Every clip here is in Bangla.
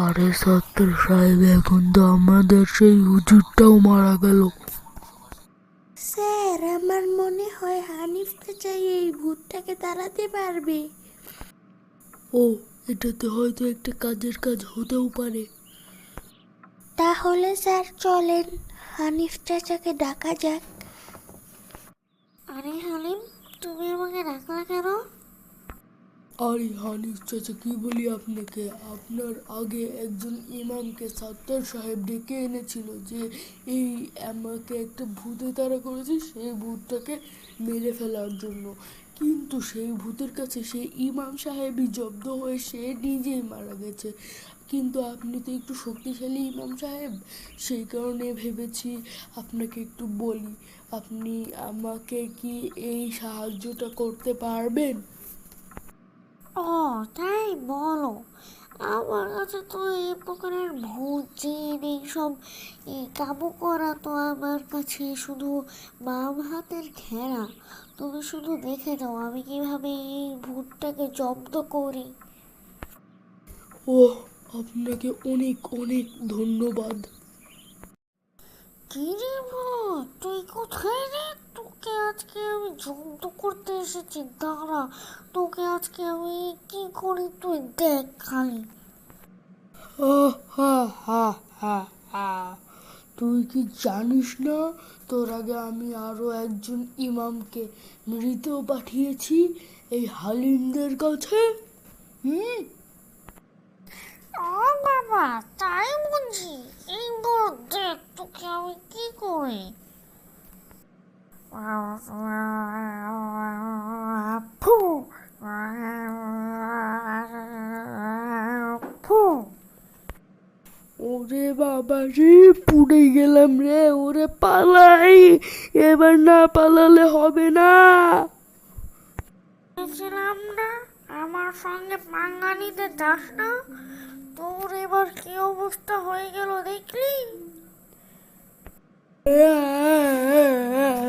আরে সত্তর সাহেব, এখন তো আমাদের সেই হুজুরটাও মারা গেল। স্যার, আমার মনে হয় হানিফ চাচা এই ভূতটাকে তাড়াতে পারবে। ও, এটাতে হয়তো একটা কাজের কাজ হতেও পারে। তাহলে স্যার চলেন, হানিফ চাচাকে ডাকা যাক। আরে হালিম, তুমি আমাকে ডাকলা কেন? আরে হানিফ চাচা, কি বলি আপনাকে, আপনার আগে একজন ইমামকে সত্তর সাহেব ডেকে এনেছিল যে এই আমাকে একটা ভূতে তাড়া করেছে, সেই ভূতটাকে মেরে ফেলার জন্য। কিন্তু সেই ভূতের কাছে সেই ইমাম সাহেবই জব্দ হয়ে সে নিজেই মারা গেছে। কিন্তু আপনি তো একটু শক্তিশালী ইমাম সাহেব, সেই কারণে ভেবেছি আপনাকে একটু বলি। আপনি আমাকে কি এই সাহায্যটা করতে পারবেন? ও, তাই বলো। আমার কাছে তো এই প্রকারের ভূত জিন এইসব কাবু করা তো আমার কাছে শুধু বাম হাতের খেলা। তুমি শুধু দেখে যাও আমি কিভাবে এই ভূতটাকে জব্দ করি। ওহ, আপনাকে অনেক অনেক ধন্যবাদ। কি রে ভূত, তুই কোথায় রে? তোকে আজকে আমি জব্দ করতে এসেছি, দাঁড়া। তোকে আজকে আমি কি করি তুই দেখ খালি। হা হা হা হা হা। তুই কি জানিস না, তোর আগে আমি আরো একজন ইমামকে মৃত পাঠিয়েছি এই হালিমদের কাছে। হুম। ও বাবা, তাই বুঝি? এই বড় দেখ তোকে আমি কি করি। ফু, ফু। ওরে বাবা রে, পুড়ে গেলাম রে, ওরে পালাই, এবার না পালালে হবে না। বলেছিলাম না আমার সঙ্গে পাঙ্গা নিতে চাস না? তোর এবার কি অবস্থা হয়ে গেল দেখলি?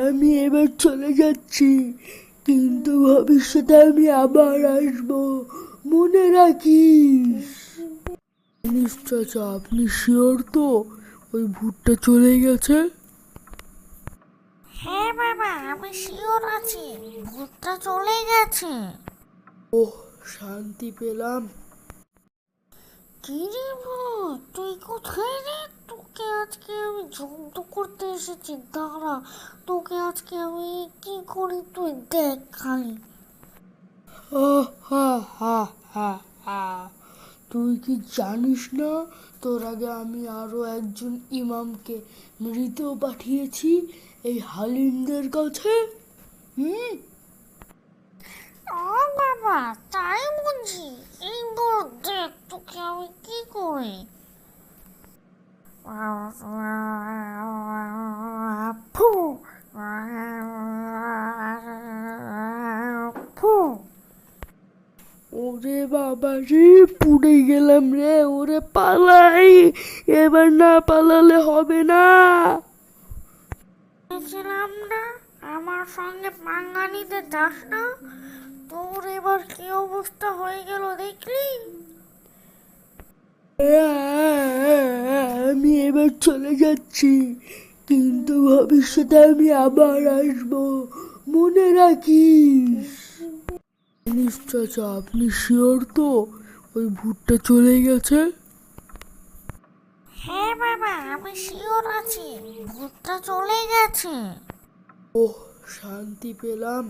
আমি এবার চলে যাচ্ছি, কিন্তু ভবিষ্যতে আমি আবার আসবো, মনে রাখিস। চাচা, আপনি শিওর তো ওই ভূতটা চলে গেছে? হ্যাঁ বাবা, আমি শিওর আছি, ভূতটা চলে গেছে। ওহ, শান্তি পেলাম। কি রে ভূত, তুই কোথায় রে? তোকে আজকে আমি জব্দ করতে এসেছি, দাঁড়া। তোকে আজকে আমি কি করি তুই দেখ খালি। হা হা হা হা হা। তুই কি জানিস না, তোর আগে আমি আরো একজন ইমামকে মৃত পাঠিয়েছি এই হালিমদের কাছে। হুম। ও বাবা, তাই বুঝি? এই বড় দেখ তোকে আমি কি করি। ফু, ফু। ওরে বাবা রে, পুড়ে গেলাম রে, ওরে পালাই, এবার না পালালে হবে না। বলেছিলাম না আমার সঙ্গে পাঙ্গা নিতে চাস না? তোর এবার কি অবস্থা হয়ে গেল দেখলি? আমি এবার চলে যাচ্ছি, কিন্তু ভবিষ্যতে আমি আবার আসবো, মনে রাখিস। চাচা, আপনি শিওর তো ওই ভূতটা চলে গেছে? হ্যাঁ বাবা, আমি শিওর আছি, ভূতটা চলে গেছে। ওহ, শান্তি পেলাম।